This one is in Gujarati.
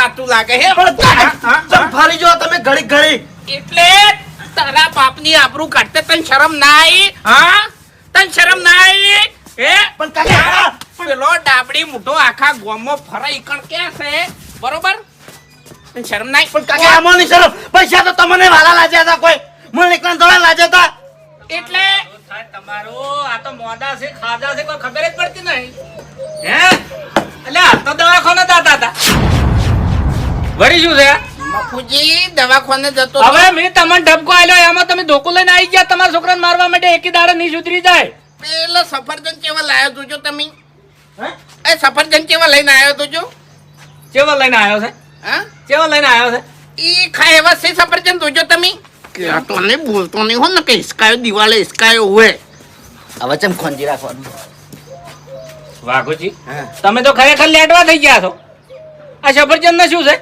સાચું લાગે હે ચમ ફરી જો તમે ઘડી ઘડી એટલે તારા બાપની આબરૂ કાઢતે તને શરમ ના આવી હા તને શરમ ના આવી હે પણ કાકા પેલો ડાબડી મોટો આખા ગામમાં ફરાઈ કણ કે છે બરોબર તને શરમ ના આવી પણ કાકા આમાં નહીં શરમ પૈસા તો તમને વાલા લાજ્યા હતા કોઈ મને એકલા થોડા લાજ્યા હતા એટલે તમારું આ તો મોડા છે ખાધા છે કોઈ ખબર જ પડતી નહીં હે એટલે આ તો દવાખાને દાતા હતા વળી શું છે બાપુજી દવાખાને જતો હવે મેં તમને ઢબકો આલ્યો એમાં તમે ધોકો લઈને આવી ગયા તમારા છોકરાને મારવા માટે એકી દાડે નહીં સુધરી જાય પેલો સફરજન કેવા લાયો તું તમે એ સફરજન કેવા લઈને આવ્યો તું જો ચેવલ લઈને આવ્યો છે હા ચેવલ લઈને આવ્યો છે ઈ ખાય એવા છે સફરજન જોજો તમે તો ને બોલતો નહીં હો ને કે હિસકાયો દિવાલે હિસકાયો હોય હવે ચમ ખોંજી રાખવાનું વાઘુજી હા તમે તો ખરેખર લેટવા થઈ ગયા છો આ સફરજન ને શું છે